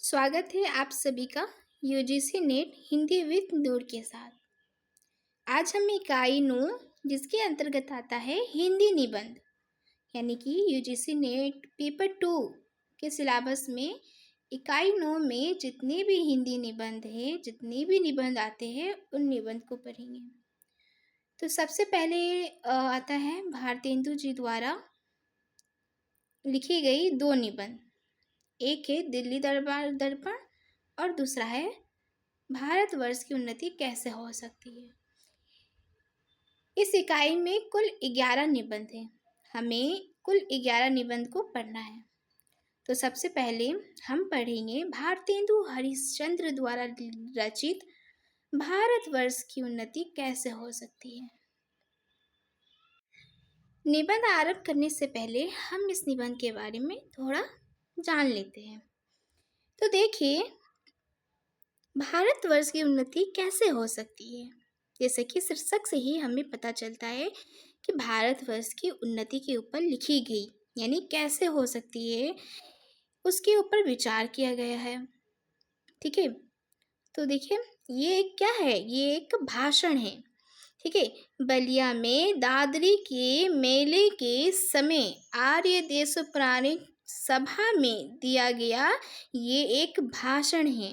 स्वागत है आप सभी का यूजीसी नेट हिंदी विद नूर के साथ। आज हम इकाई 9 जिसके अंतर्गत आता है हिंदी निबंध यानी कि यूजीसी नेट पेपर 2 के सिलेबस में इकाई 9 में जितने भी हिंदी निबंध है जितने भी निबंध आते हैं उन निबंध को पढ़ेंगे। तो सबसे पहले आता है भारतेंदु जी द्वारा लिखी गई 2 निबंध। एक है दिल्ली दरबार दर्पण और दूसरा है भारतवर्ष की उन्नति कैसे हो सकती है। इस इकाई में कुल 11 निबंध हैं। हमें कुल 11 निबंध को पढ़ना है। तो सबसे पहले हम पढ़ेंगे भारतेंदु हरिश्चंद्र द्वारा रचित भारतवर्ष की उन्नति कैसे हो सकती है। निबंध आरंभ करने से पहले हम इस निबंध के बारे में थोड़ा जान लेते हैं। तो देखिए, भारतवर्ष की उन्नति कैसे हो सकती है। जैसे कि शीर्षक से ही हमें पता चलता है कि भारतवर्ष की उन्नति के ऊपर लिखी गई यानी कैसे हो सकती है उसके ऊपर विचार किया गया है। ठीक है, तो देखिए ये क्या है, ये एक भाषण है। ठीक है, बलिया में दादरी के मेले के समय आर्य देशप्राणी सभा में दिया गया ये एक भाषण है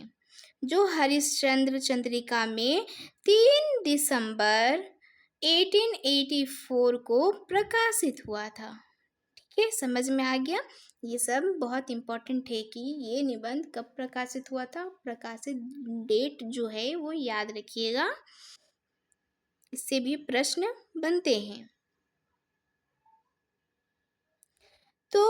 जो हरिश्चंद्र चंद्रिका में 3 दिसंबर 1884 को प्रकाशित हुआ था। ठीक है, समझ में आ गया। ये सब बहुत इम्पोर्टेंट है कि ये निबंध कब प्रकाशित हुआ था, प्रकाशित डेट जो है वो याद रखिएगा, इससे भी प्रश्न बनते हैं। तो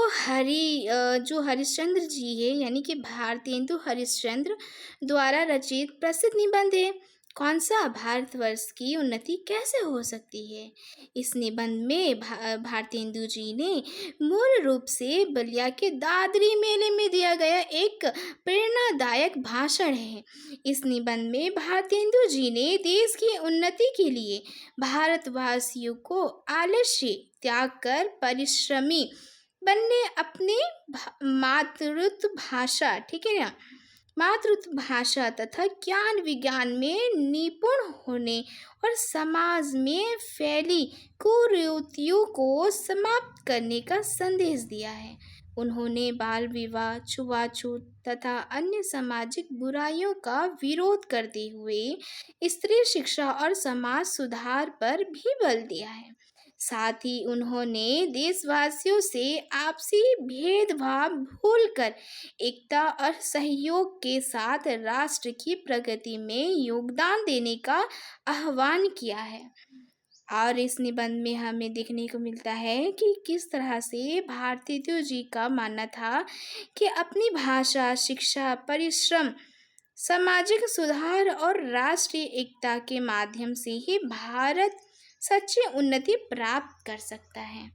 जो हरिश्चंद्र जी है यानी कि भारतेंदु हरिश्चंद्र द्वारा रचित प्रसिद्ध निबंध है कौन सा, भारतवर्ष की उन्नति कैसे हो सकती है। इस निबंध में भारतेंदु जी ने मूल रूप से बलिया के दादरी मेले में दिया गया एक प्रेरणादायक भाषण है। इस निबंध में भारतेंदु जी ने देश की उन्नति के लिए भारतवासियों को आलस्य त्याग कर परिश्रमी बनने अपने मातृभाषा, ठीक है ना, मातृभाषा तथा ज्ञान विज्ञान में निपुण होने और समाज में फैली कुरीतियों को समाप्त करने का संदेश दिया है। उन्होंने बाल विवाह, छुआछूत तथा अन्य सामाजिक बुराइयों का विरोध करते हुए स्त्री शिक्षा और समाज सुधार पर भी बल दिया है। साथ ही उन्होंने देशवासियों से आपसी भेदभाव भूलकर एकता और सहयोग के साथ राष्ट्र की प्रगति में योगदान देने का आह्वान किया है। और इस निबंध में हमें देखने को मिलता है कि किस तरह से भारतेंदु जी का मानना था कि अपनी भाषा, शिक्षा, परिश्रम, सामाजिक सुधार और राष्ट्रीय एकता के माध्यम से ही भारत सच्ची उन्नति प्राप्त कर सकता है।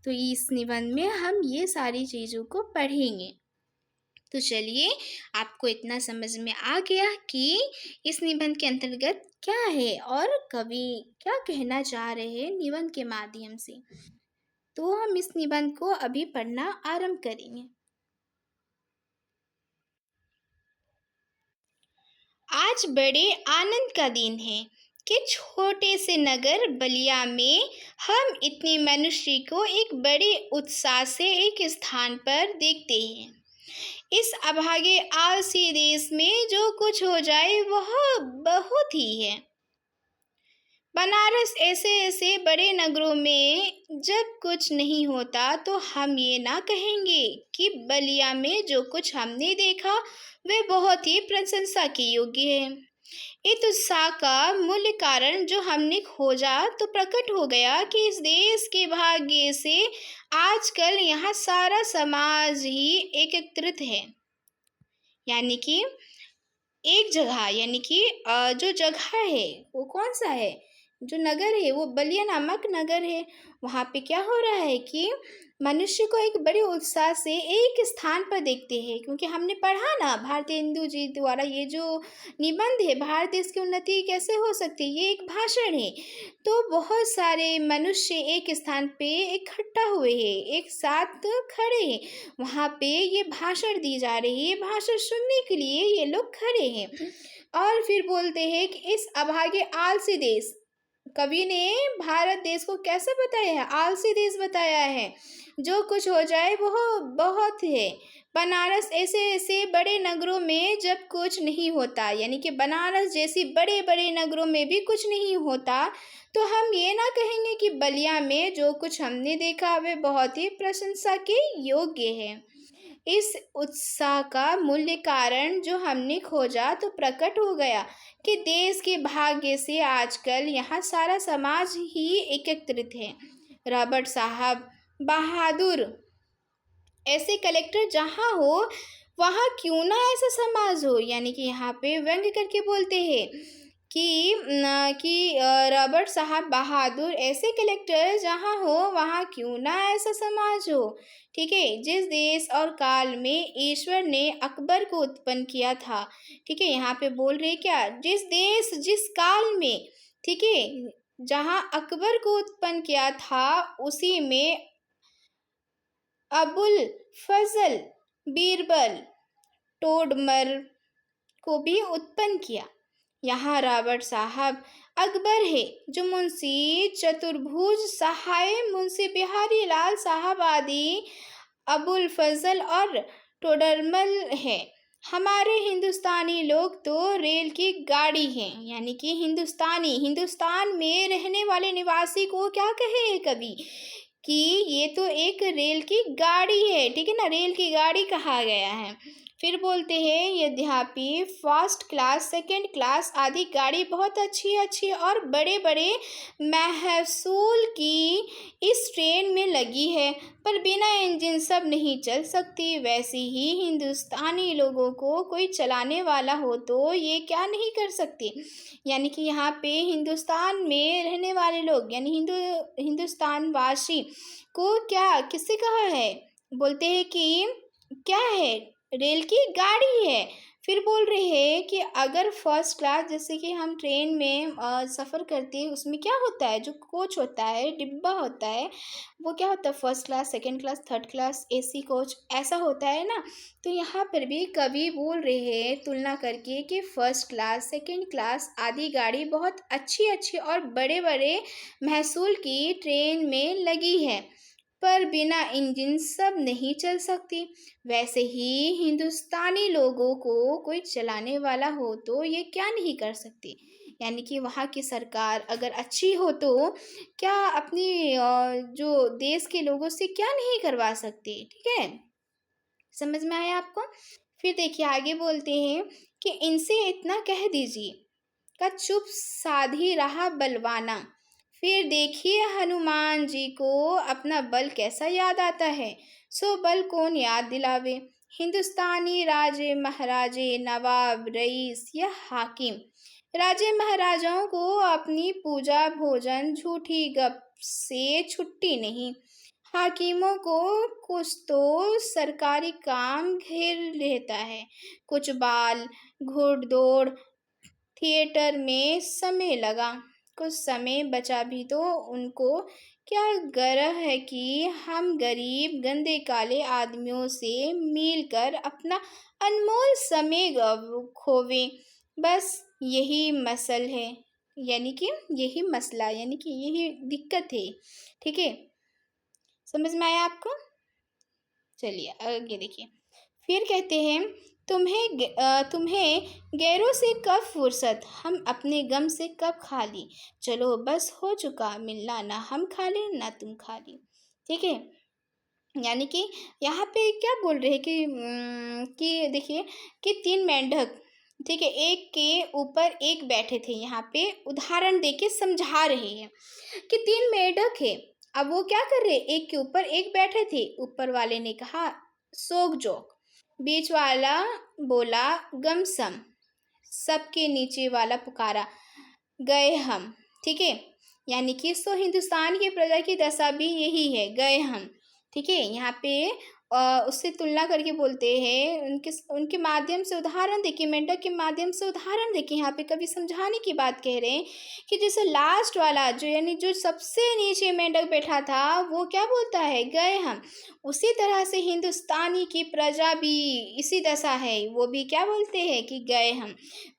तो इस निबंध में हम ये सारी चीज़ों को पढ़ेंगे। तो चलिए, आपको इतना समझ में आ गया कि इस निबंध के अंतर्गत क्या है और कवि क्या कहना चाह रहे हैं निबंध के माध्यम से। तो हम इस निबंध को अभी पढ़ना आरंभ करेंगे। आज बड़े आनंद का दिन है कि छोटे से नगर बलिया में हम इतने मनुष्य को एक बड़े उत्साह से एक स्थान पर देखते हैं। इस अभागे आलसी देश में जो कुछ हो जाए वह बहुत ही है। बनारस ऐसे ऐसे बड़े नगरों में जब कुछ नहीं होता तो हम ये ना कहेंगे कि बलिया में जो कुछ हमने देखा वह बहुत ही प्रशंसा के योग्य है। इस उत्साह का मूल कारण जो हमने खोजा तो प्रकट हो गया कि इस देश के भाग्य से आजकल यहाँ सारा समाज ही एकत्रित है, यानी कि एक जगह, यानी कि जो जगह है वो कौन सा है, जो नगर है वो बलिया नामक नगर है। वहाँ पे क्या हो रहा है कि मनुष्य को एक बड़े उत्साह से एक स्थान पर देखते हैं, क्योंकि हमने पढ़ा ना भारतीय हिंदू जी द्वारा ये जो निबंध है, भारत देश की उन्नति कैसे हो सकती है, ये एक भाषण है। तो बहुत सारे मनुष्य एक स्थान पे इकट्ठा हुए हैं, एक साथ खड़े हैं। वहाँ पे ये भाषण दी जा रही है, भाषण सुनने के लिए ये लोग खड़े हैं। और फिर बोलते हैं कि इस अभागे आलसी देश, कवि ने भारत देश को कैसे बताया है, आलसी देश बताया है। जो कुछ हो जाए वो बहुत है। बनारस ऐसे ऐसे बड़े नगरों में जब कुछ नहीं होता, यानी कि बनारस जैसी बड़े बड़े नगरों में भी कुछ नहीं होता, तो हम ये ना कहेंगे कि बलिया में जो कुछ हमने देखा वह बहुत ही प्रशंसा के योग्य है। इस उत्साह का मूल्य कारण जो हमने खोजा तो प्रकट हो गया कि देश के भाग्य से आजकल यहाँ सारा समाज ही एकत्रित है। रॉबर्ट साहब बहादुर ऐसे कलेक्टर जहाँ हो वहाँ क्यों ना ऐसा समाज हो, यानी कि यहाँ पे व्यंग करके बोलते हैं कि रॉबर्ट साहब बहादुर ऐसे कलेक्टर जहाँ हो वहाँ क्यों ना ऐसा समाज हो। ठीक है, जिस देश और काल में ईश्वर ने अकबर को उत्पन्न किया था, ठीक है, यहाँ पे बोल रहे क्या, जिस देश जिस काल में, ठीक है, जहाँ अकबर को उत्पन्न किया था उसी में अबुल फजल बीरबल टोडरमल को भी उत्पन्न किया। यहाँ रॉबर्ट साहब अकबर है, जो मुंशी चतुर्भुज सहाय मुंशी बिहारी लाल साहब आदि अबुल फजल और टोडरमल है। हमारे हिंदुस्तानी लोग तो रेल की गाड़ी हैं, यानी कि हिंदुस्तान में रहने वाले निवासी को क्या कहे कवि कि ये तो एक रेल की गाड़ी है, ठीक है ना, रेल की गाड़ी कहा गया है। फिर बोलते हैं यद्यपि फर्स्ट क्लास सेकंड क्लास आदि गाड़ी बहुत अच्छी अच्छी और बड़े बड़े महसूल की इस ट्रेन में लगी है, पर बिना इंजन सब नहीं चल सकती। वैसे ही हिंदुस्तानी लोगों को कोई चलाने वाला हो तो ये क्या नहीं कर सकते। यानी कि यहाँ पे हिंदुस्तान में रहने वाले लोग, यानी हिंदुस्तान वासी को क्या किससे कहा है, बोलते हैं कि क्या है, रेल की गाड़ी है। फिर बोल रहे हैं कि अगर फर्स्ट क्लास, जैसे कि हम ट्रेन में सफ़र करते हैं, उसमें क्या होता है, जो कोच होता है, डिब्बा होता है, वो क्या होता है, first class second class third class AC coach ऐसा होता है ना। तो यहाँ पर भी कवि बोल रहे हैं तुलना करके कि फर्स्ट क्लास सेकंड क्लास आदि गाड़ी बहुत अच्छी अच्छी और बड़े बड़े महसूल की ट्रेन में लगी है, पर बिना इंजन सब नहीं चल सकती। वैसे ही हिंदुस्तानी लोगों को कोई चलाने वाला हो तो ये क्या नहीं कर सकती। यानी कि वहाँ की सरकार अगर अच्छी हो तो क्या अपनी जो देश के लोगों से क्या नहीं करवा सकती। ठीक है, समझ में आया आपको। फिर देखिए आगे बोलते हैं कि इनसे इतना कह दीजिए का चुप साधी रहा बलवाना। फिर देखिए हनुमान जी को अपना बल कैसा याद आता है। सो बल कौन याद दिलावे, हिंदुस्तानी राजे महाराजे नवाब रईस या हाकिम। राजे महाराजाओं को अपनी पूजा भोजन झूठी गप से छुट्टी नहीं। हाकिमों को कुछ तो सरकारी काम घेर लेता है, कुछ बाल घुड़दौड़ थिएटर में समय लगा, कुछ समय बचा भी तो उनको क्या गर्व है कि हम गरीब गंदे काले आदमियों से मिलकर अपना अनमोल समय खोवें। बस यही मसल है, यानी कि यही मसला, यानी कि यही दिक्कत है। ठीक है, समझ में आया आपको। चलिए आगे देखिए। फिर कहते हैं तुम्हें गैरों से कब फुर्सत, हम अपने गम से कब खाली। चलो बस हो चुका मिलना, ना हम खाली ना तुम खाली। ठीक है, यानी कि यहाँ पे क्या बोल रहे हैं कि देखिए कि तीन मेंढक, ठीक है, एक के ऊपर एक बैठे थे। यहाँ पे उदाहरण देके समझा रहे हैं कि तीन मेंढक है। अब वो क्या कर रहे, एक के ऊपर एक बैठे थे। ऊपर वाले ने कहा सोग जोग, बीच वाला बोला गमसम, सबके नीचे वाला पुकारा गए हम। ठीक है, यानी कि सो हिंदुस्तान की प्रजा की दशा भी यही है, गए हम। ठीक है, यहाँ पे उससे तुलना करके बोलते हैं, उनके उनके माध्यम से उदाहरण देखिए, मेंढक के माध्यम से उदाहरण देखिए, यहाँ पे कवि समझाने की बात कह रहे हैं कि जैसे लास्ट वाला जो यानी जो सबसे नीचे मेंढक बैठा था, वो क्या बोलता है, गए हम। उसी तरह से हिंदुस्तानी की प्रजा भी इसी दशा है, वो भी क्या बोलते हैं कि गए हम।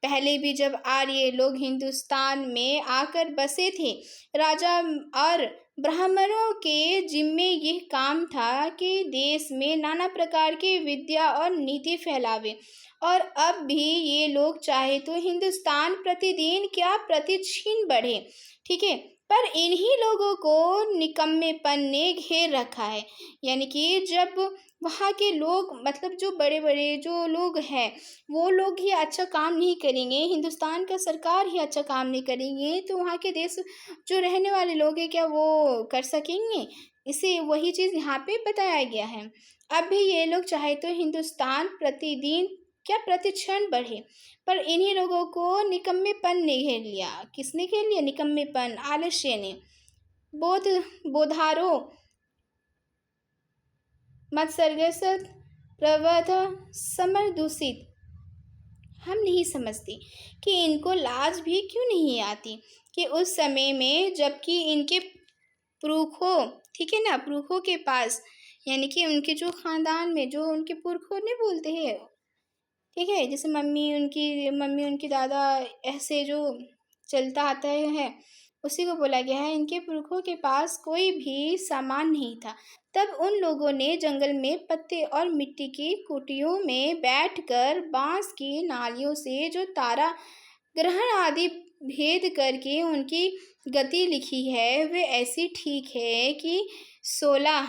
पहले भी जब आर्य लोग हिंदुस्तान में आकर बसे थे, राजा और ब्राह्मणों के जिम्मे यह काम था कि देश में नाना प्रकार की विद्या और नीति फैलावे। और अब भी ये लोग चाहे तो हिंदुस्तान प्रतिदिन क्या प्रतिक्षण बढ़े, ठीक है, पर इन्हीं लोगों को निकम्मेपन ने घेर रखा है। यानी कि जब वहाँ के लोग मतलब जो बड़े बड़े जो लोग हैं, वो लोग ही अच्छा काम नहीं करेंगे, हिंदुस्तान का सरकार ही अच्छा काम नहीं करेंगे, तो वहाँ के देश जो रहने वाले लोग हैं क्या वो कर सकेंगे। इसे वही चीज़ यहाँ पे बताया गया है। अब भी ये लोग चाहे तो हिंदुस्तान प्रतिदिन क्या प्रतिक्षण बढ़े, पर इन्हीं लोगों को निकम्मेपन ने घेर लिया। किसने घेर लिया, निकम्मेपन, आलस्य ने। बोध बोधारो मत्सर्गसत प्रवध समर दूषित। हम नहीं समझते कि इनको लाज भी क्यों नहीं आती कि उस समय में जबकि इनके पुरखों, ठीक है ना, पुरखों के पास यानी कि उनके जो खानदान में जो उनके पुरखों ने बोलते हैं, ठीक है, जैसे मम्मी उनकी दादा ऐसे जो चलता आता है, उसी को बोला गया है, इनके पुरखों के पास कोई भी सामान नहीं था। तब उन लोगों ने जंगल में पत्ते और मिट्टी की कुटियों में बैठकर बांस की नालियों से जो तारा ग्रहण आदि भेद करके उनकी गति लिखी है, वे ऐसी ठीक है कि 16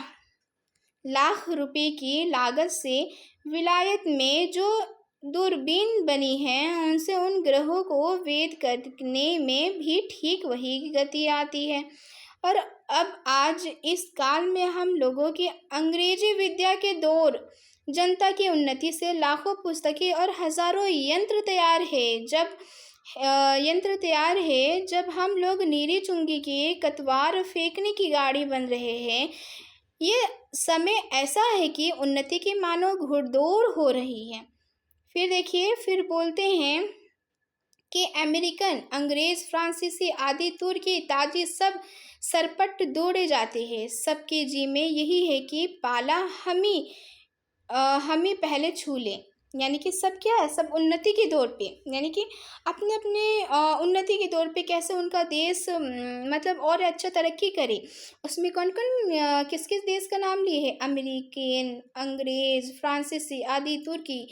लाख रुपए की लागत से विलायत में जो दूरबीन बनी है, उनसे उन ग्रहों को वेद करने में भी ठीक वही गति आती है। और अब आज इस काल में हम लोगों की अंग्रेजी विद्या के दौर, जनता की उन्नति से लाखों पुस्तकें और हजारों यंत्र तैयार है, जब हम लोग नीली चुंगी के कतवार फेंकने की गाड़ी बन रहे हैं। ये समय ऐसा है कि उन्नति की मानो घुड़दौड़ हो रही है। फिर देखिए, फिर बोलते हैं कि अमेरिकन, अंग्रेज, फ्रांसीसी आदि तुर्की, ताजी सब सरपट दौड़े जाते हैं। सबके जी में यही है कि पाला हम ही पहले छू लें। यानी कि सब क्या है, सब उन्नति के दौर पे, यानी कि अपने अपने उन्नति के दौर पे कैसे उनका देश मतलब और अच्छा तरक्की करे। उसमें कौन कौन किस किस देश का नाम लिए है, अमेरिकन, अंग्रेज, फ्रांसीसी आदि तुर्की,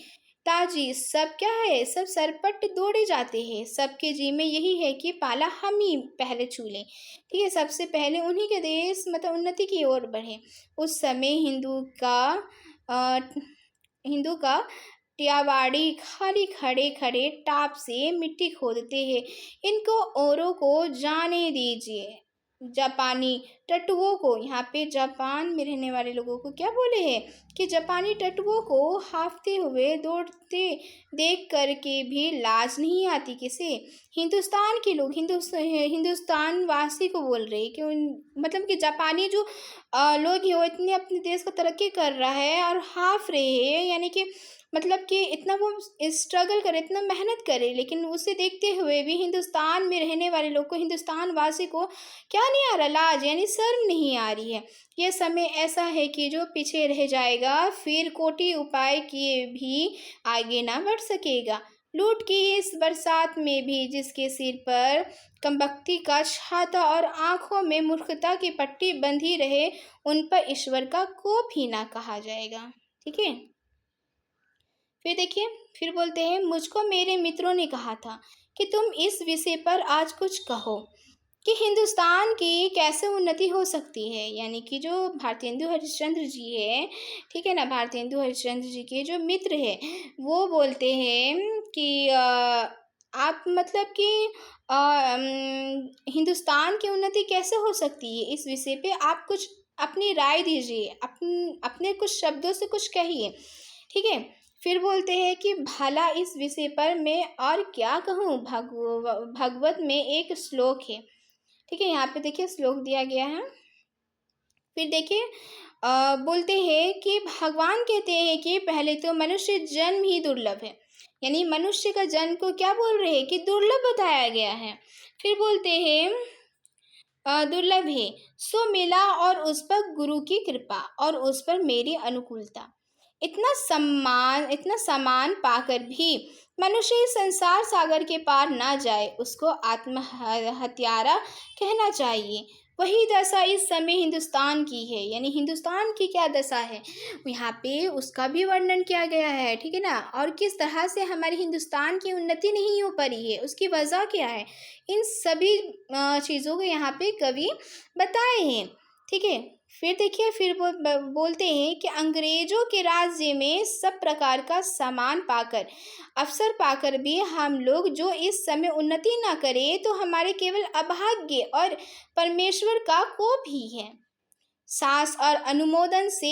ताजी सब क्या है, सब सरपट दौड़े जाते हैं। सबके जी में यही है कि पाला हम ही पहले छू लें, ठीक है, सबसे पहले उन्हीं के देश मतलब उन्नति की ओर बढ़े। उस समय अ, हिंदू का टियावाड़ी खाली खड़े खड़े टाप से मिट्टी खोदते हैं। इनको औरों को जाने दीजिए। जापानी टटुओं को, यहाँ पे जापान में रहने वाले लोगों को क्या बोले हैं कि जापानी टटुओं को हाफते हुए दौड़ते देख करके भी लाज नहीं आती किसे। हिंदुस्तान के लोग हिंदुस्तान वासी को बोल रहे हैं कि मतलब कि जापानी जो लोग हैं वो इतने अपने देश को तरक्की कर रहा है और हाफ रहे हैं, यानी कि मतलब कि इतना वो स्ट्रगल करे, इतना मेहनत करे, लेकिन उसे देखते हुए भी हिंदुस्तान में रहने वाले लोग को, हिंदुस्तान वासी को क्या नहीं आ रहा, लाज यानी शर्म नहीं आ रही है। यह समय ऐसा है कि जो पीछे रह जाएगा फिर कोटि उपाय किए भी आगे ना बढ़ सकेगा। लूट की इस बरसात में भी जिसके सिर पर कमबख्ती का छाता और आंखों में मूर्खता की पट्टी बंधी रहे, उन पर ईश्वर का कोप ही ना कहा जाएगा, ठीक है। फिर देखिए, फिर बोलते हैं, मुझको मेरे मित्रों ने कहा था कि तुम इस विषय पर आज कुछ कहो कि हिंदुस्तान की कैसे उन्नति हो सकती है। यानी कि जो भारतेंदु हरिश्चंद्र जी है, ठीक है ना, भारतेंदु हरिश्चंद्र जी के जो मित्र है, वो बोलते हैं कि आप मतलब कि हिंदुस्तान की उन्नति कैसे हो सकती है, इस विषय पे आप कुछ अपनी राय दीजिए, अपने कुछ शब्दों से कुछ कहिए, ठीक है। फिर बोलते हैं कि भला इस विषय पर मैं और क्या कहूँ, भागवत में एक श्लोक है, ठीक है, यहाँ पे देखिए श्लोक दिया गया है। फिर देखिए बोलते हैं कि भगवान कहते हैं कि पहले तो मनुष्य जन्म ही दुर्लभ है, यानी मनुष्य का जन्म को क्या बोल रहे हैं कि दुर्लभ बताया गया है। फिर बोलते हैं दुर्लभ है, सो मिला और उस पर गुरु की कृपा और उस पर मेरी अनुकूलता। इतना सम्मान पाकर भी मनुष्य इस संसार सागर के पार ना जाए, उसको आत्म हत्यारा कहना चाहिए। वही दशा इस समय हिंदुस्तान की है, यानी हिंदुस्तान की क्या दशा है यहाँ पे उसका भी वर्णन किया गया है, ठीक है ना। और किस तरह से हमारे हिंदुस्तान की उन्नति नहीं हो पा रही है, उसकी वजह क्या है, इन सभी चीज़ों को यहाँ पे कवि बताए हैं, ठीक है। फिर देखिए, फिर बोलते हैं कि अंग्रेजों के राज्य में सब प्रकार का सामान पाकर, अवसर पाकर भी हम लोग जो इस समय उन्नति ना करें तो हमारे केवल अभाग्य और परमेश्वर का कोप ही है। सास और अनुमोदन से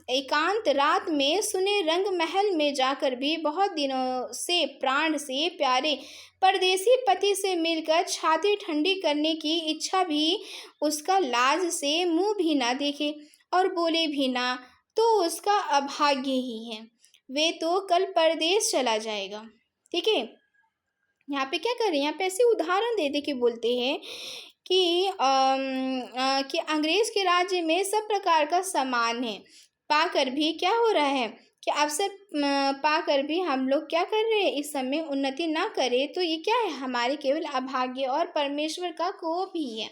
एकांत रात में सुने रंग महल में जाकर भी बहुत दिनों से प्राण से प्यारे परदेसी पति से मिलकर छाती ठंडी करने की इच्छा भी उसका लाज से मुंह भी ना देखे और बोले भी ना, तो उसका अभाग्य ही है। वे तो कल परदेश चला जाएगा, ठीक है। यहाँ पे क्या करें, यहाँ पे ऐसे उदाहरण दे दे के बोलते हैं कि अंग्रेज के राज्य में सब प्रकार का सामान है, पाकर भी क्या हो रहा है कि अवसर पाकर भी हम लोग क्या कर रहे हैं, इस समय उन्नति ना करें तो ये क्या है, हमारे केवल अभाग्य और परमेश्वर का कोप ही है,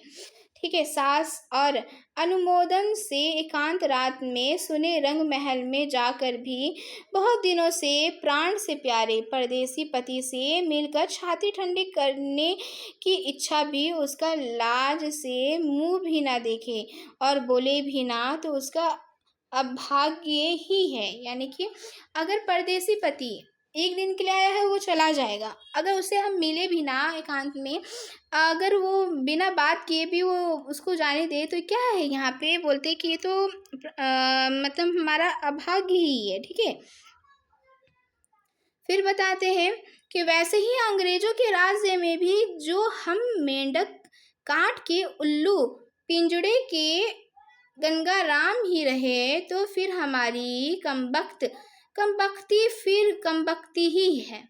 ठीक है। सास और अनुमोदन से एकांत रात में सुने रंग महल में जाकर भी बहुत दिनों से प्राण से प्यारे परदेसी पति से मिलकर छाती ठंडी करने की इच्छा भी उसका लाज से मुंह भी ना देखे और बोले भी ना, तो उसका अभाग्य ही है। यानी कि अगर परदेसी पति एक दिन के लिए आया है वो चला जाएगा, अगर उसे हम मिले भी ना एकांत में, अगर वो बिना बात किए भी वो उसको जाने दे, तो क्या है यहाँ पे बोलते कि ये तो मतलब हमारा अभाग्य ही है, ठीक है। फिर बताते हैं कि वैसे ही अंग्रेजों के राज्य में भी जो हम मेंढक काट के उल्लू पिंजड़े के गंगा राम ही रहे, तो फिर हमारी कमबख्ती फिर कमबख्ती ही है।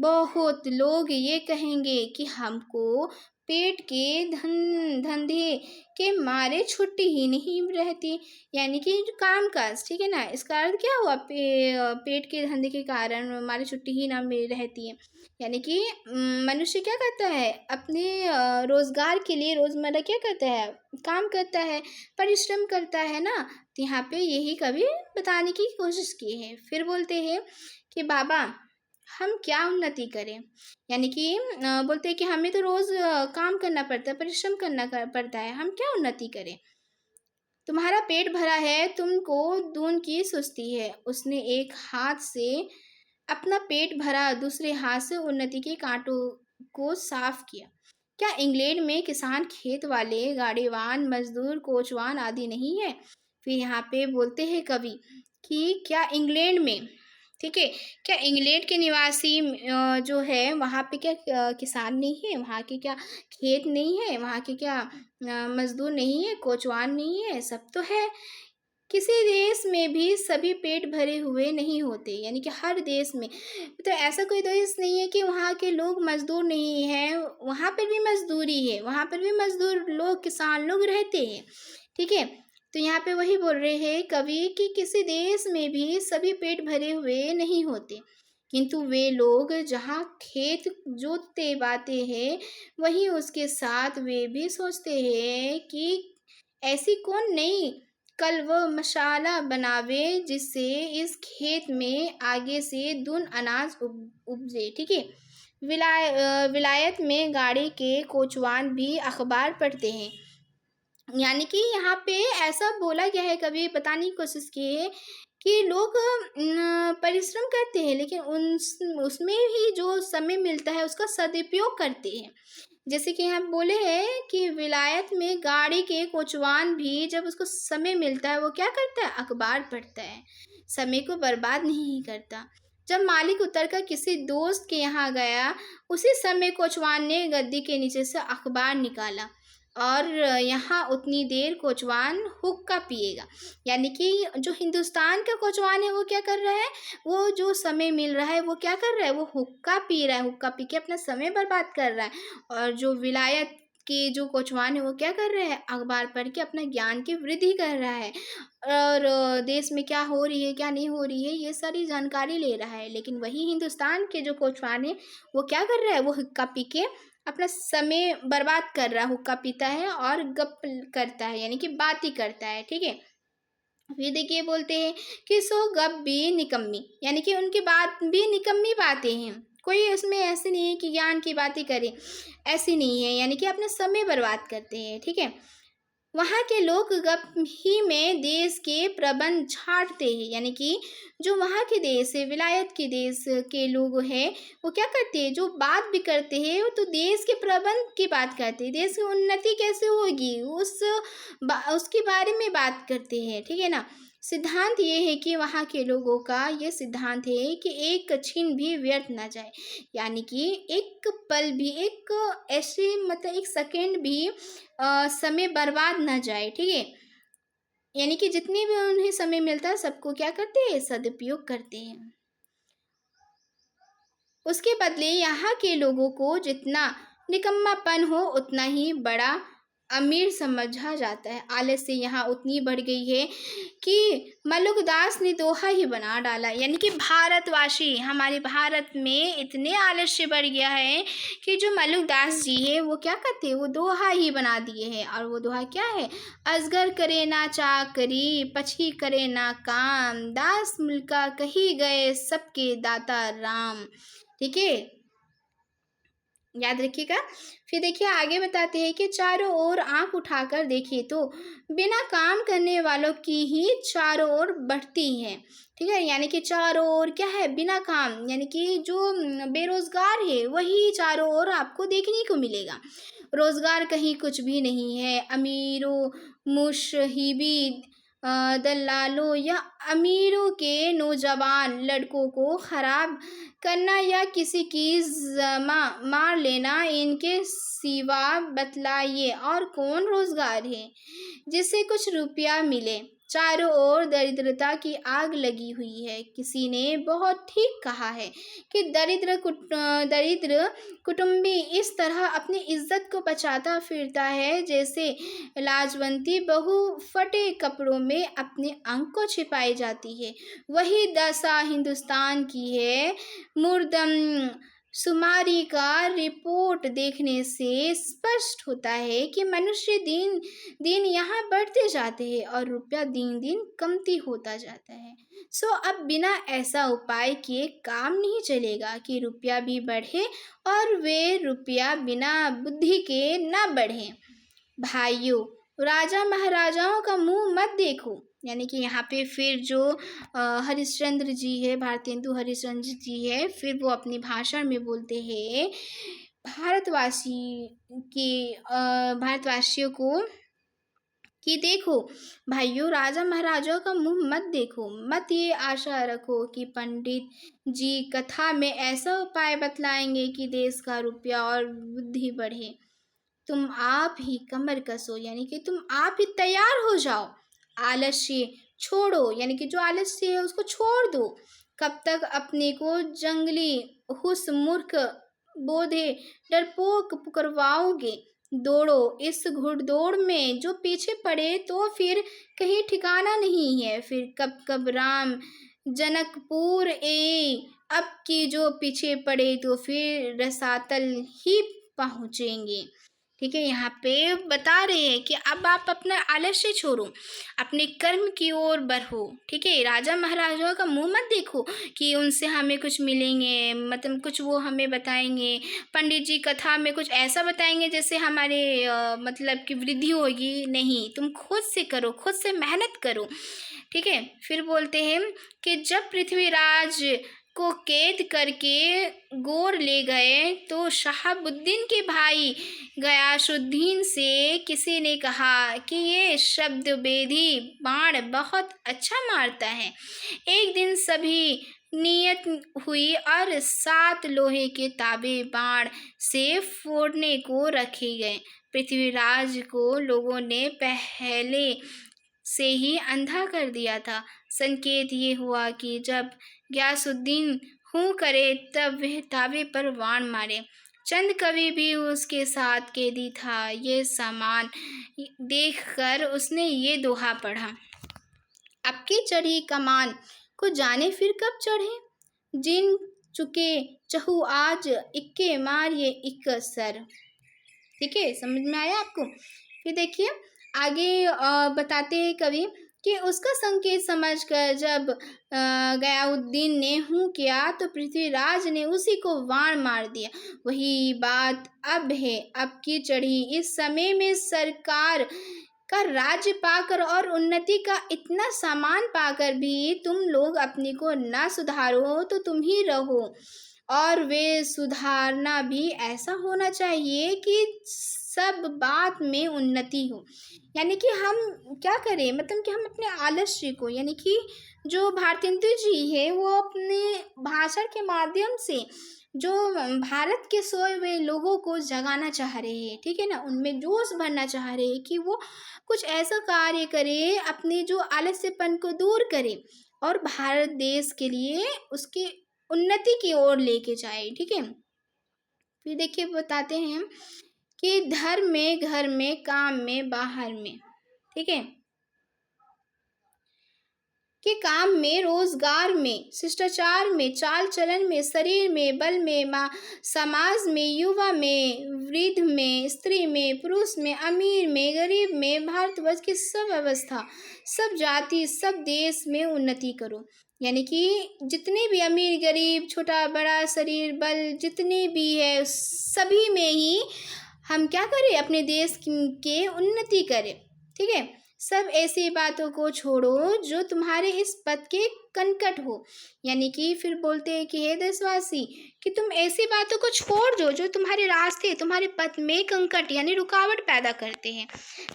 बहुत लोग ये कहेंगे कि हमको पेट के धंधे के मारे छुट्टी ही नहीं रहती, यानी कि जो काम काज, ठीक है ना, इसका अर्थ क्या हुआ, पेट के धंधे के कारण हमारी छुट्टी ही ना मिल रहती है। यानी कि मनुष्य क्या करता है, अपने रोजगार के लिए रोजमर्रा क्या करता है, काम करता है, परिश्रम करता है ना। तो यहाँ पे यही कवि बताने की कोशिश की है। फिर बोलते हैं कि बाबा हम क्या उन्नति करें, यानी कि बोलते हैं कि हमें तो रोज काम करना पड़ता है, परिश्रम पड़ता है, हम क्या उन्नति करें। तुम्हारा पेट भरा है, तुमको दून की सुस्ती है। उसने एक हाथ से अपना पेट भरा, दूसरे हाथ से उन्नति के कांटों को साफ किया। क्या इंग्लैंड में किसान खेत वाले, गाड़ीवान, मजदूर, कोचवान आदि नहीं है। फिर यहाँ पे बोलते हैं कवि कि क्या इंग्लैंड में, ठीक है, क्या इंग्लैंड के निवासी जो है वहाँ पे क्या किसान नहीं है, वहाँ के क्या खेत नहीं है, वहाँ के क्या मजदूर नहीं है, कोचवान नहीं है, सब तो है। किसी देश में भी सभी पेट भरे हुए नहीं होते, यानी कि हर देश में, तो ऐसा कोई देश नहीं है कि वहाँ के लोग मजदूर नहीं हैं, वहाँ पर भी मजदूरी है, वहाँ पर भी मजदूर लोग, किसान लोग रहते हैं, ठीक है। तो यहाँ पे वही बोल रहे हैं कवि कि किसी देश में भी सभी पेट भरे हुए नहीं होते, किंतु वे लोग जहाँ खेत जोतते बाते हैं, वहीं उसके साथ वे भी सोचते हैं कि ऐसी कौन नई कल वह मसाला बनावे जिससे इस खेत में आगे से दून अनाज उपजे, ठीक है। विलायत में गाड़ी के कोचवान भी अखबार पढ़ते हैं, यानी कि यहाँ पे ऐसा बोला गया है, कभी बताने की कोशिश की है कि लोग परिश्रम करते हैं, लेकिन उसमें ही जो समय मिलता है उसका सदुपयोग करते हैं। जैसे कि यहाँ बोले हैं कि विलायत में गाड़ी के कोचवान भी जब उसको समय मिलता है वो क्या करता है, अखबार पढ़ता है, समय को बर्बाद नहीं करता। जब मालिक उतरकर किसी दोस्त के यहाँ गया, उसी समय कोचवान ने गद्दी के नीचे से अखबार निकाला और यहाँ उतनी देर कोचवान हुक्का पिएगा। यानी कि जो हिंदुस्तान का कोचवान है वो क्या कर रहा है, वो जो समय मिल रहा है वो क्या कर रहा है, वो हुक्का पी रहा है, हुक्का पी के अपना समय बर्बाद कर रहा है। और जो विलायत के जो कोचवान है वो क्या कर रहे हैं, अखबार पढ़ के अपना ज्ञान की वृद्धि कर रहा है और देश में क्या हो रही है क्या नहीं हो रही है ये सारी जानकारी ले रहा है। लेकिन वही हिंदुस्तान के जो कोचवान है वो क्या कर रहा है, वो हुक्का पी के अपना समय बर्बाद कर रहा है, हुक्का पीता है और गप करता है, यानी कि बात ही करता है। ठीक है, फिर देखिए बोलते हैं कि सो गप भी निकम्मी, यानी कि उनकी बात भी निकम्मी बातें हैं, कोई उसमें ऐसे नहीं है कि ज्ञान की बातें करे, ऐसी नहीं है, यानी कि अपना समय बर्बाद करते हैं। ठीक है, वहाँ के लोग गप ही में देश के प्रबंध छाटते हैं, यानी कि जो वहाँ के देश है, विलायत के देश के लोग हैं, वो क्या करते हैं, जो बात भी करते हैं वो तो देश के प्रबंध की बात करते हैं, देश की उन्नति कैसे होगी उसके बारे में बात करते हैं। ठीक है ना, सिद्धांत ये है कि वहाँ के लोगों का ये सिद्धांत है कि एक क्षण भी व्यर्थ ना जाए, यानी कि एक पल भी, एक ऐसे मतलब एक सेकंड भी समय बर्बाद ना जाए। ठीक है, यानी कि जितनी भी उन्हें समय मिलता है सबको क्या करते हैं, सदुपयोग करते हैं। उसके बदले यहाँ के लोगों को जितना निकम्मापन हो उतना ही बड़ा अमीर समझा जाता है। आलस्य यहाँ उतनी बढ़ गई है कि मलुकदास ने दोहा ही बना डाला, यानी कि भारतवासी, हमारे भारत में इतने आलस्य बढ़ गया है कि जो मलुकदास जी है वो क्या करते हैं, वो दोहा ही बना दिए हैं। और वो दोहा क्या है, अजगर करे ना चाकरी, पक्षी करे ना काम, दास मुल्का कही गए सबके दाता राम। ठीक है, याद रखिएगा। फिर देखिए आगे बताते हैं कि चारों ओर आंख उठाकर देखिए तो बिना काम करने वालों की ही चारों ओर बढ़ती है। ठीक है, यानी कि चारों ओर क्या है, बिना काम, यानी कि जो बेरोजगार है वही चारों ओर आपको देखने को मिलेगा। रोजगार कहीं कुछ भी नहीं है। अमीरों, मुशहिबी, दलालों या अमीरों के नौजवान लड़कों को खराब करना या किसी की जमा मार लेना, इनके सिवा बतलाइए और कौन रोजगार है जिससे कुछ रुपया मिले। चारों ओर दरिद्रता की आग लगी हुई है। किसी ने बहुत ठीक कहा है कि दरिद्र कुटुंबी इस तरह अपनी इज्जत को बचाता फिरता है जैसे लाजवंती बहू फटे कपड़ों में अपने अंग को छिपाई जाती है। वही दशा हिंदुस्तान की है। मुर्दम शुमारी का रिपोर्ट देखने से स्पष्ट होता है कि मनुष्य दिन दिन यहाँ बढ़ते जाते हैं और रुपया दिन दिन कमती होता जाता है। सो अब बिना ऐसा उपाय किए काम नहीं चलेगा कि रुपया भी बढ़े और वे रुपया बिना बुद्धि के न बढ़े। भाइयों, राजा महाराजाओं का मुंह मत देखो, यानी कि यहाँ पे फिर जो हरिश्चंद्र जी है, भारतेंदु हरिश्चंद्र जी है, फिर वो अपनी भाषण में बोलते हैं भारतवासी भारतवासियों को कि देखो भाइयों, राजा महाराजाओं का मुंह मत देखो, मत ये आशा रखो कि पंडित जी कथा में ऐसा उपाय बतलाएंगे कि देश का रुपया और बुद्धि बढ़े। तुम आप ही कमर कसो, यानी कि तुम आप ही तैयार हो जाओ। आलस्य छोड़ो, यानी कि जो आलस्य है उसको छोड़ दो। कब तक अपने को जंगली हुस मूर्ख बोधे डरपोक पुकरवाओगे। दौड़ो इस घुड़दौड़ में, जो पीछे पड़े तो फिर कहीं ठिकाना नहीं है। फिर कब कब राम जनकपुर अब की जो पीछे पड़े तो फिर रसातल ही पहुँचेंगे। ठीक है, यहाँ पे बता रहे हैं कि अब आप अपना आलस्य छोड़ो, अपने कर्म की ओर बढ़ो। ठीक है, राजा महाराजाओं का मुंह मत देखो कि उनसे हमें कुछ मिलेंगे, मतलब कुछ वो हमें बताएंगे, पंडित जी कथा में कुछ ऐसा बताएंगे जैसे हमारे मतलब की वृद्धि होगी। नहीं, तुम खुद से करो, खुद से मेहनत करो। ठीक है, फिर बोलते हैं कि जब पृथ्वीराज को कैद करके गोर ले गए तो शहाबुद्दीन के भाई गयासुद्दीन से किसी ने कहा कि ये शब्द बेदी बाण बहुत अच्छा मारता है। एक दिन सभी नियत हुई और 7 लोहे के ताबे बाण से फोड़ने को रखे गए। पृथ्वीराज को लोगों ने पहले से ही अंधा कर दिया था। संकेत ये हुआ कि जब गयासुद्दीन हूँ करे तब वह ताबे पर वाण मारे। चंद कवि भी उसके साथ कैदी था। ये सामान देखकर उसने ये दोहा पढ़ा, अब की चढ़ी कमान को जाने फिर कब चढ़े, जिन चुके चहु आज इक्के मार ये इक्क सर। ठीक है, समझ में आया आपको। फिर देखिए आगे बताते हैं कवि कि उसका संकेत समझकर जब गयाउद्दीन ने हूँ किया तो पृथ्वीराज ने उसी को वाण मार दिया। वही बात अब है, अब की चढ़ी इस समय में सरकार का राज्य पाकर और उन्नति का इतना सामान पाकर भी तुम लोग अपने को ना सुधारो तो तुम ही रहो, और वे सुधारना भी ऐसा होना चाहिए कि सब बात में उन्नति हो। यानी कि हम क्या करें, मतलब कि हम अपने आलस्य को, यानी कि जो भारतेंदु जी है वो अपने भाषण के माध्यम से जो भारत के सोए हुए लोगों को जगाना चाह रहे हैं, ठीक है ना, उनमें जोश भरना चाह रहे हैं कि वो कुछ ऐसा कार्य करे, अपने जो आलस्यपन को दूर करे और भारत देश के लिए उसकी उन्नति की ओर लेके जाए। ठीक है, फिर देखिए बताते हैं कि धर्म में, घर में, काम में, बाहर में, ठीक है, कि काम में, रोजगार में, शिष्टाचार में, चाल चलन में, शरीर में, बल में, समाज में, युवा में, वृद्ध में, स्त्री में, पुरुष में, अमीर में, गरीब में, भारतवर्ष की सब अवस्था, सब जाति, सब देश में उन्नति करो। यानी कि जितने भी अमीर गरीब छोटा बड़ा शरीर बल जितने भी है सभी में ही हम क्या करें, अपने देश के उन्नति करें। ठीक है, सब ऐसी बातों को छोड़ो जो तुम्हारे इस पद के कनकट हो। यानी कि फिर बोलते हैं कि हे देशवासी कि तुम ऐसी बातों को छोड़ दो जो तुम्हारे रास्ते, तुम्हारे पथ में कंकट यानी रुकावट पैदा करते हैं।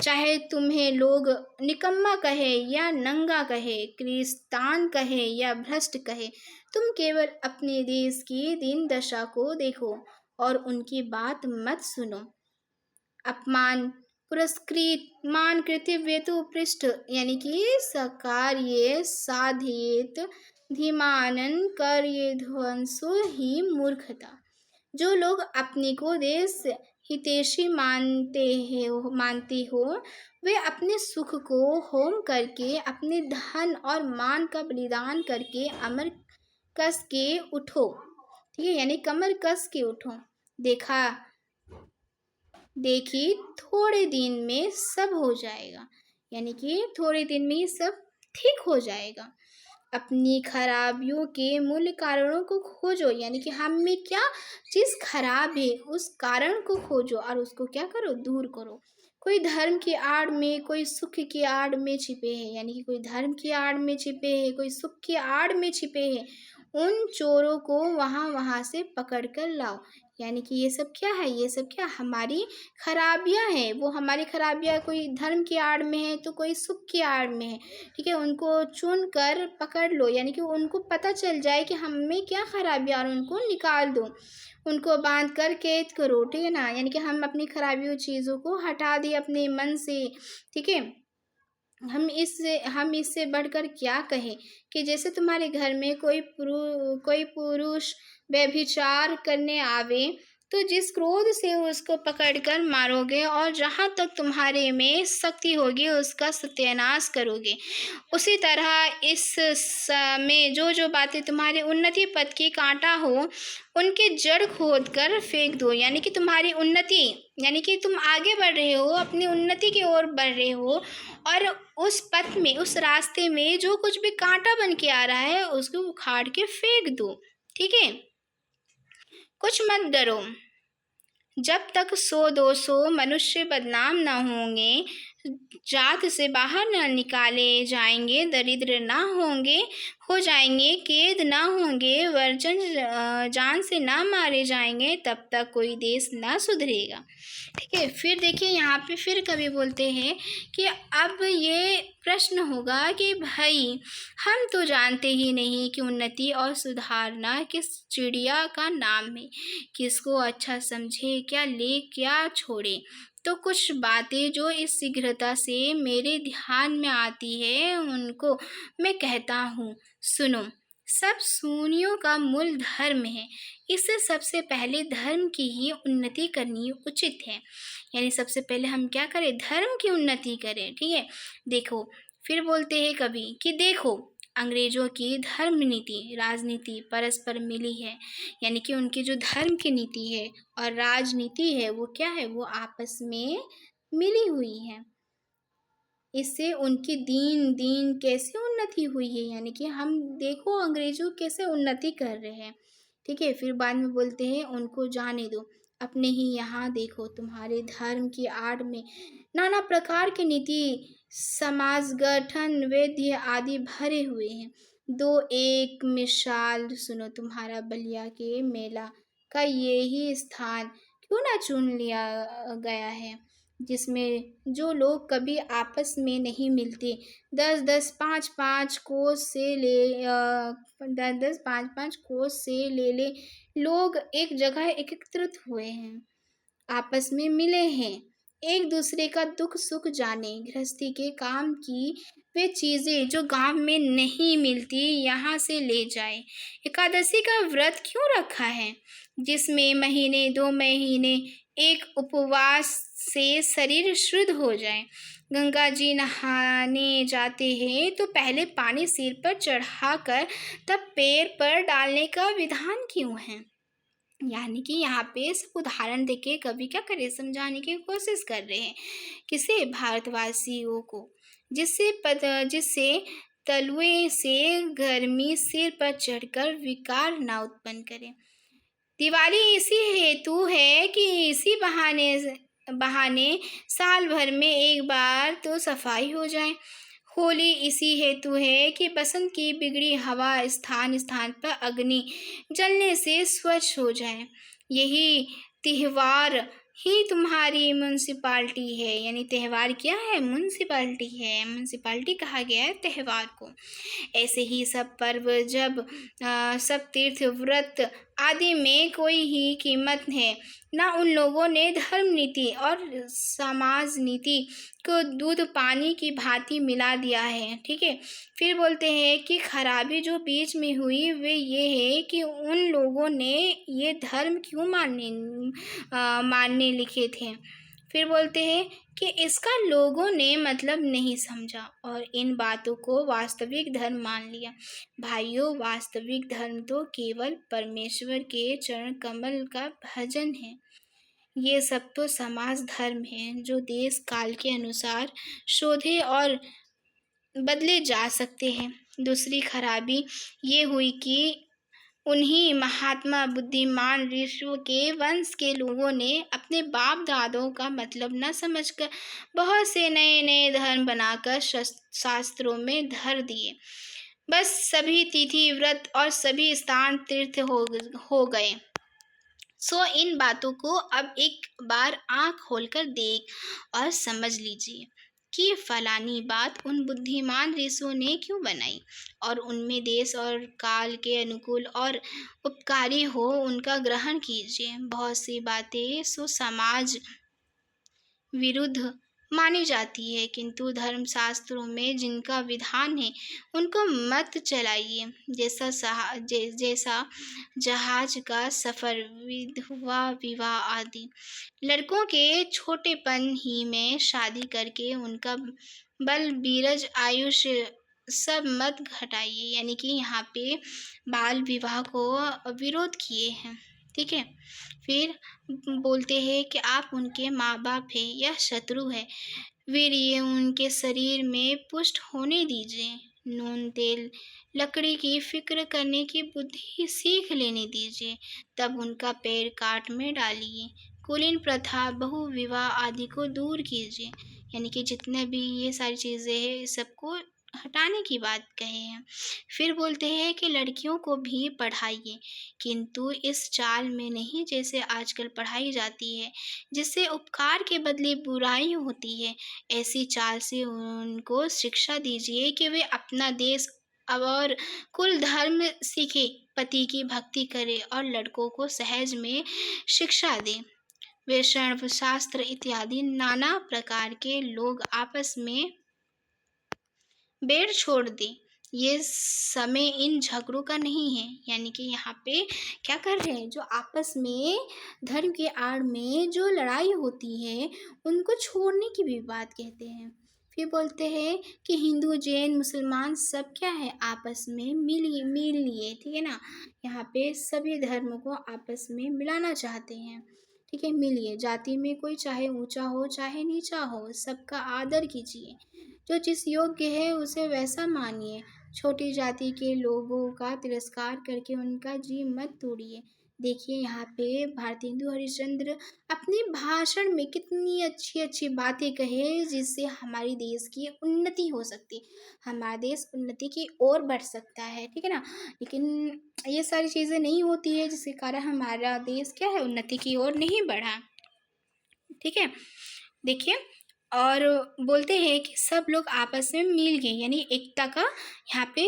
चाहे तुम्हें लोग निकम्मा कहे या नंगा कहे, क्रिस्तान कहे या भ्रष्ट कहे, तुम केवल अपने देश की दीन दशा को देखो और उनकी बात मत सुनो। अपमान पुरस्कृत मान कृतिव्यतु पृष्ठ यानी कि सकार्ये साधित धीमानन कार्य ध्वंसो ही मूर्खता। जो लोग अपने को देश हितैषी मानती हो वे अपने सुख को होम करके, अपने धन और मान का बलिदान करके अमर कस के उठो। ठीक है, यानी कमर कस के उठो। देखी थोड़े दिन में सब हो जाएगा, यानी कि थोड़े दिन में ही सब ठीक हो जाएगा। अपनी खराबियों के मूल कारणों को खोजो, यानी कि हम में क्या चीज़ खराब है उस कारण को खोजो और उसको क्या करो, दूर करो। कोई धर्म की आड़ में, कोई सुख की आड़ में छिपे हैं, यानी कि कोई धर्म की आड़ में छिपे हैं, कोई सुख की आड़ में छिपे हैं, उन चोरों को वहाँ से पकड़ कर लाओ। यानी कि ये सब क्या है, ये सब क्या हमारी खराबियां हैं। वो हमारी खराबियां कोई धर्म की आड़ में है तो कोई सुख की आड़ में है। ठीक है, उनको चुन कर पकड़ लो, यानी कि उनको पता चल जाए कि हम में क्या खराबियां और उनको निकाल दो, उनको बांध कर कैद करो। ठीक है ना, यानी कि हम अपनी खराबियों चीज़ों को हटा दिए अपने मन से। ठीक है, हम इससे बढ़कर क्या कहें कि जैसे तुम्हारे घर में कोई पुरुष व्यभिचार करने आवे तो जिस क्रोध से उसको पकड़कर मारोगे और जहाँ तक तुम्हारे में शक्ति होगी उसका सत्यानाश करोगे, उसी तरह इस समय जो बातें तुम्हारे उन्नति पथ की कांटा हो उनके जड़ खोद कर फेंक दो। यानी कि तुम्हारी उन्नति, यानी कि तुम आगे बढ़ रहे हो, अपनी उन्नति की ओर बढ़ रहे हो और उस पथ में, उस रास्ते में जो कुछ भी कांटा बन के आ रहा है उसको उखाड़ के फेंक दो। ठीक है, कुछ मत डरो, जब तक 100-200 मनुष्य बदनाम न होंगे, जात से बाहर न निकाले जाएंगे, दरिद्र ना हो जाएंगे, कैद ना होंगे, वर्जन जान से ना मारे जाएंगे, तब तक कोई देश ना सुधरेगा। ठीक है, फिर देखिए यहाँ पे फिर कभी बोलते हैं कि अब ये प्रश्न होगा कि भाई हम तो जानते ही नहीं कि उन्नति और सुधारना किस चिड़िया का नाम है, किसको अच्छा समझे, क्या ले क्या छोड़े। तो कुछ बातें जो इस शीघ्रता से मेरे ध्यान में आती है उनको मैं कहता हूँ, सुनो। सब सूनियों का मूल धर्म है। इससे सबसे पहले धर्म की ही उन्नति करनी उचित है। यानी सबसे पहले हम क्या करें? धर्म की उन्नति करें, ठीक है। देखो, फिर बोलते हैं कवि कि देखो, अंग्रेजों की धर्म नीति राजनीति परस्पर मिली है। यानी कि उनकी जो धर्म की नीति है और राजनीति है वो क्या है? वो आपस में मिली हुई है। इससे उनकी दीन दीन कैसे उन्नति हुई है? यानी कि हम देखो अंग्रेजों कैसे उन्नति कर रहे हैं, ठीक है। फिर बाद में बोलते हैं उनको जाने दो, अपने ही यहाँ देखो तुम्हारे धर्म की आड़ में नाना प्रकार की नीति समाज गठन वेद्य आदि भरे हुए हैं। दो एक मिसाल सुनो, तुम्हारा बलिया के मेला का यही स्थान क्यों ना चुन लिया गया है, जिसमें जो लोग कभी आपस में नहीं मिलते 10-10 5-5 कोस से ले 10-10 5-5 कोस से ले लोग एक जगह एकत्रित हुए हैं, आपस में मिले हैं, एक दूसरे का दुख सुख जाने, गृहस्थी के काम की वे चीज़ें जो गांव में नहीं मिलती यहाँ से ले जाए। एकादशी का व्रत क्यों रखा है, जिसमें महीने 2 महीने एक उपवास से शरीर शुद्ध हो जाए। गंगा जी नहाने जाते हैं तो पहले पानी सिर पर चढ़ाकर तब पैर पर डालने का विधान क्यों है? यानी कि यहाँ पे सब उदाहरण देके कवि क्या करे? समझाने की कोशिश कर रहे हैं। किसे? भारतवासियों को, जिससे तलुए से गर्मी सिर पर चढ़कर विकार ना उत्पन्न करे। दिवाली इसी हेतु है कि इसी बहाने साल भर में एक बार तो सफाई हो जाए। होली इसी हेतु है कि बसंत की बिगड़ी हवा स्थान स्थान पर अग्नि जलने से स्वच्छ हो जाए। यही त्योहार ही तुम्हारी म्यूनसिपाल्टी है। यानी त्यौहार क्या है? म्यूनसिपाल्टी है। म्यूनसिपाल्टी कहा गया है त्यौहार को। ऐसे ही सब पर्व जब सब तीर्थ व्रत आदि में कोई ही कीमत है ना, उन लोगों ने धर्म नीति और समाज नीति को दूध पानी की भांति मिला दिया है, ठीक है। फिर बोलते हैं कि खराबी जो बीच में हुई वे ये है कि उन लोगों ने ये धर्म क्यों मानने लिखे थे। फिर बोलते हैं कि इसका लोगों ने मतलब नहीं समझा और इन बातों को वास्तविक धर्म मान लिया। भाइयों, वास्तविक धर्म तो केवल परमेश्वर के चरण कमल का भजन है। ये सब तो समाज धर्म है जो देश काल के अनुसार शोधे और बदले जा सकते हैं। दूसरी खराबी ये हुई कि उन्हीं महात्मा बुद्धिमान ऋषियों के वंश के लोगों ने अपने बाप दादों का मतलब न समझकर बहुत से नए नए धर्म बनाकर शास्त्रों में धर दिए। बस सभी तिथि व्रत और सभी स्थान तीर्थ हो गए। सो इन बातों को अब एक बार आँख खोलकर देख और समझ लीजिए कि फलानी बात उन बुद्धिमान ऋषियों ने क्यों बनाई और उनमें देश और काल के अनुकूल और उपकारी हो उनका ग्रहण कीजिए। बहुत सी बातें सो समाज विरुद्ध मानी जाती है, किंतु धर्मशास्त्रों में जिनका विधान है उनको मत चलाइए। जैसा जहाज का सफ़र, विधवा विवाह आदि। लड़कों के छोटेपन ही में शादी करके उनका बल बीरज आयुष्य सब मत घटाइए। यानी कि यहाँ पे बाल विवाह को विरोध किए हैं, ठीक है। फिर बोलते हैं कि आप उनके माँ बाप हैं या शत्रु है, वीर ये उनके शरीर में पुष्ट होने दीजिए। नून तेल लकड़ी की फिक्र करने की बुद्धि सीख लेने दीजिए, तब उनका पैर काट में डालिए। कुलीन प्रथा बहु विवाह आदि को दूर कीजिए। यानी कि जितने भी ये सारी चीज़ें हैं सबको हटाने की बात कहे हैं। फिर बोलते हैं कि लड़कियों को भी पढ़ाइए, किंतु इस चाल में नहीं जैसे आजकल पढ़ाई जाती है, जिससे उपकार के बदले बुराई होती है। ऐसी चाल से उनको शिक्षा दीजिए कि वे अपना देश और कुल धर्म सीखे, पति की भक्ति करे और लड़कों को सहज में शिक्षा दें। वैष्णव शास्त्र इत्यादि नाना प्रकार के लोग आपस में बैर छोड़ दें। ये समय इन झगड़ों का नहीं है, यानी कि यहाँ पे क्या कर रहे हैं, जो आपस में धर्म के आड़ में जो लड़ाई होती है उनको छोड़ने की भी बात कहते हैं। फिर बोलते हैं कि हिंदू जैन मुसलमान सब क्या है, आपस में मिल लिए, ठीक है ना। यहाँ पे सभी धर्म को आपस में मिलाना चाहते हैं, ठीक है। मिलिए, जाति में कोई चाहे ऊंचा हो चाहे नीचा हो, सबका आदर कीजिए, जो जिस योग्य है उसे वैसा मानिए। छोटी जाति के लोगों का तिरस्कार करके उनका जी मत तोड़िए। देखिए यहाँ पे भारतेंदु हरिश्चंद्र अपने भाषण में कितनी अच्छी अच्छी बातें कहे, जिससे हमारी देश की उन्नति हो सकती, हमारा देश उन्नति की ओर बढ़ सकता है, ठीक है ना। लेकिन ये सारी चीज़ें नहीं होती है, जिसके कारण हमारा देश क्या है, उन्नति की ओर नहीं बढ़ा, ठीक है। देखिए, और बोलते हैं कि सब लोग आपस में मिल गए, यानी एकता का यहाँ पे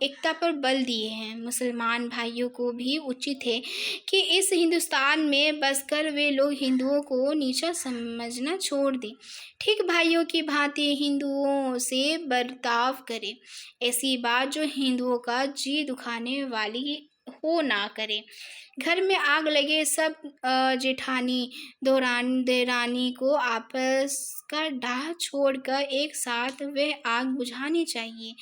एकता पर बल दिए हैं। मुसलमान भाइयों को भी उचित है कि इस हिंदुस्तान में बसकर वे लोग हिंदुओं को नीचा समझना छोड़ दें, ठीक भाइयों की भांति हिंदुओं से बर्ताव करें। ऐसी बात जो हिंदुओं का जी दुखाने वाली हो ना करे। घर में आग लगे, सब जेठानी देरानी को आपस का डाह छोड़कर एक साथ वे आग बुझानी चाहिए।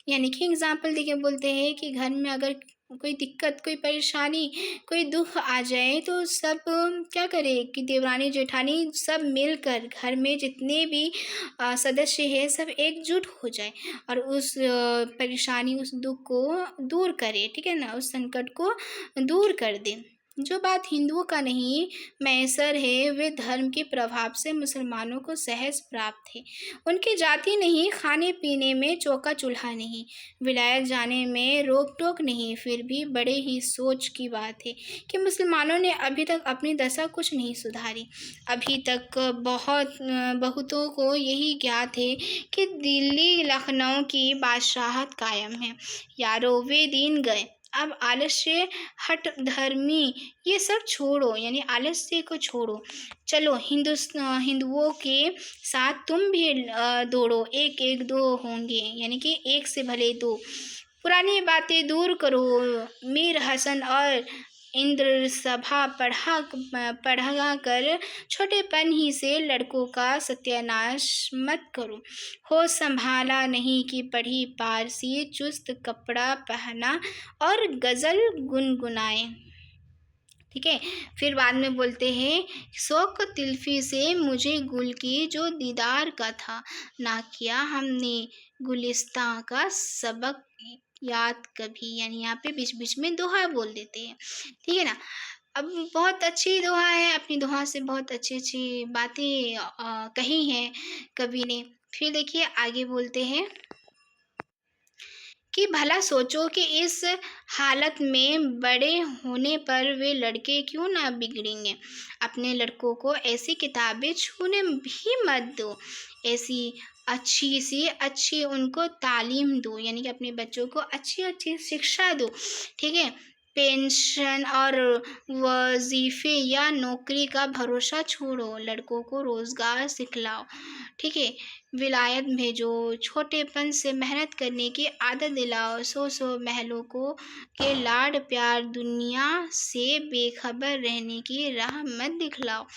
यानी कि एग्जाम्पल देके बोलते हैं कि घर में अगर कोई दिक्कत, कोई परेशानी, कोई दुख आ जाए तो सब क्या करे कि देवरानी जेठानी सब मिलकर घर में जितने भी सदस्य हैं सब एकजुट हो जाए और उस परेशानी, उस दुख को दूर करे, ठीक है ना, उस संकट को दूर कर दे। जो बात हिंदुओं का नहीं मैसर है, वे धर्म के प्रभाव से मुसलमानों को सहज प्राप्त है। उनकी जाति नहीं, खाने पीने में चौका चूल्हा नहीं, विलायत जाने में रोक टोक नहीं, फिर भी बड़े ही सोच की बात है कि मुसलमानों ने अभी तक अपनी दशा कुछ नहीं सुधारी। अभी तक बहुतों को यही ज्ञात है कि दिल्ली लखनऊ की बादशाहत कायम है। यारो वे दिन गए, अब आलस्य, हठ धर्मी ये सब छोड़ो, यानी आलस्य को छोड़ो। चलो हिंदुओं के साथ तुम भी दौड़ो, एक एक दो होंगे, यानी कि एक से भले दो। पुरानी बातें दूर करो, मीर हसन और इंद्र सभा पढ़ा कर छोटेपन ही से लड़कों का सत्यानाश मत करो। होश संभाला नहीं कि पढ़ी पारसी, चुस्त कपड़ा पहना और गजल गुनगुनाए, ठीक है। फिर बाद में बोलते हैं, शौक तिल्फी से मुझे गुल की जो दीदार का था, ना किया हमने गुलिस्तां का सबक याद कभी। यानी यहाँ पे बीच बीच में दोहा बोल देते हैं, ठीक है ना। अब बहुत अच्छी दोहा है, अपनी दोहा से बहुत अच्छी अच्छी बातें कही हैं कवि ने। फिर देखिए आगे बोलते हैं कि भला सोचो कि इस हालत में बड़े होने पर वे लड़के क्यों ना बिगड़ेंगे। अपने लड़कों को ऐसी किताबें छूने भी मत दो, ऐसी अच्छी सी अच्छी उनको तालीम दो, यानी कि अपने बच्चों को अच्छी अच्छी शिक्षा दो, ठीक है। पेंशन और वजीफे या नौकरी का भरोसा छोड़ो, लड़कों को रोजगार सिखलाओ, ठीक है। विलायत भेजो, छोटेपन से मेहनत करने की आदत दिलाओ, सौ महलों को के लाड प्यार दुनिया से बेखबर रहने की राह मत दिखलाओ।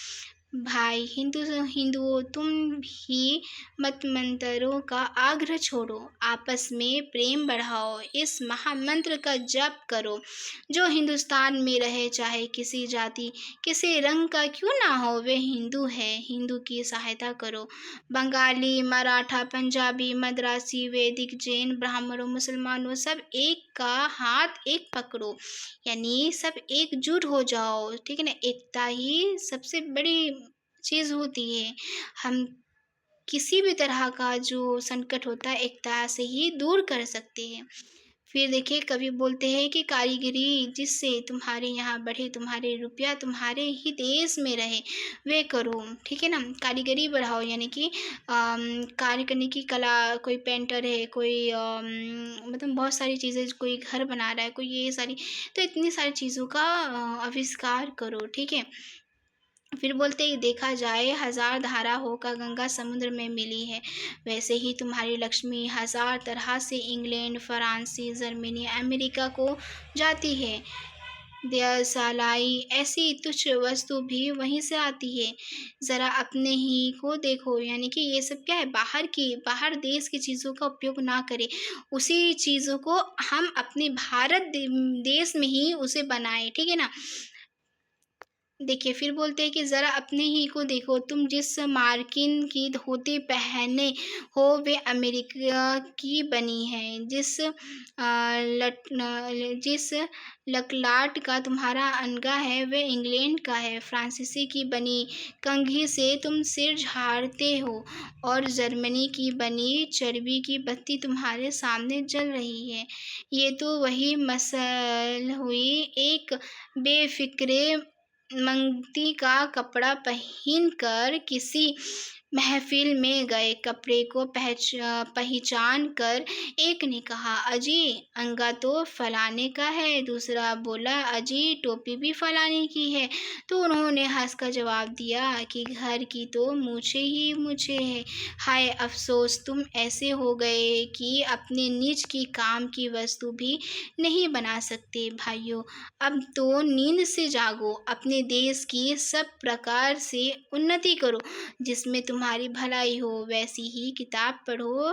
भाई हिंदुओं तुम भी मत मंत्रों का आग्रह छोड़ो, आपस में प्रेम बढ़ाओ, इस महामंत्र का जप करो। जो हिंदुस्तान में रहे, चाहे किसी जाति किसी रंग का क्यों ना हो, वे हिंदू है, हिंदू की सहायता करो। बंगाली, मराठा, पंजाबी, मद्रासी, वैदिक, जैन, ब्राह्मणों, मुसलमानों सब एक का हाथ एक पकड़ो, यानी सब एकजुट हो जाओ, ठीक है ना। एकता ही सबसे बड़ी चीज़ होती है। हम किसी भी तरह का जो संकट होता है एकता से ही दूर कर सकते हैं। फिर देखिए कवि बोलते हैं कि कारीगरी जिससे तुम्हारे यहाँ बढ़े, तुम्हारे रुपया तुम्हारे ही देश में रहे, वे करो, ठीक है ना। कारीगरी बढ़ाओ, यानी कि कार्य करने की कला, कोई पेंटर है, कोई मतलब बहुत सारी चीज़ें, कोई घर बना रहा है, कोई ये सारी, तो इतनी सारी चीज़ों का आविष्कार करो, ठीक है। फिर बोलते हैं, देखा जाए हजार धारा होकर गंगा समुद्र में मिली है, वैसे ही तुम्हारी लक्ष्मी हजार तरह से इंग्लैंड, फ्रांसी, जर्मनी, अमेरिका को जाती है। दियासलाई ऐसी तुच्छ वस्तु भी वहीं से आती है। ज़रा अपने ही को देखो, यानी कि ये सब क्या है, बाहर देश की चीज़ों का उपयोग ना करें, उसी चीज़ों को हम अपने भारत देश में ही उसे बनाएं, ठीक है ना। देखिए फिर बोलते हैं कि ज़रा अपने ही को देखो, तुम जिस मार्किन की धोती पहने हो वे अमेरिका की बनी है, जिस लकलाट का तुम्हारा अनगा है वे इंग्लैंड का है, फ्रांसीसी की बनी कंघी से तुम सिर झाड़ते हो और जर्मनी की बनी चर्बी की बत्ती तुम्हारे सामने जल रही है। ये तो वही मसल हुई, एक बेफिक्रे मंगती का कपड़ा पहनकर किसी महफिल में गए। कपड़े को पहचान कर एक ने कहा, अजी अंगा तो फलाने का है। दूसरा बोला, अजी टोपी भी फलाने की है। तो उन्होंने हंसकर जवाब दिया कि घर की तो मूछें ही मूछें है। हाय अफसोस, तुम ऐसे हो गए कि अपने निज की काम की वस्तु भी नहीं बना सकते। भाइयों, अब तो नींद से जागो, अपने देश की सब प्रकार से उन्नति करो, जिसमें तुम्हारी भलाई हो। वैसी ही किताब पढ़ो,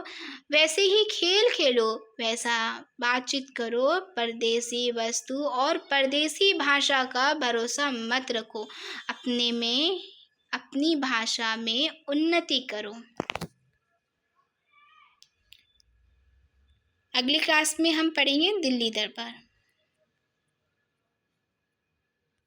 वैसे ही खेल खेलो, वैसा बातचीत करो। परदेसी वस्तु और परदेसी भाषा का भरोसा मत रखो, अपनी भाषा में उन्नति करो। अगली क्लास में हम पढ़ेंगे दिल्ली दरबार।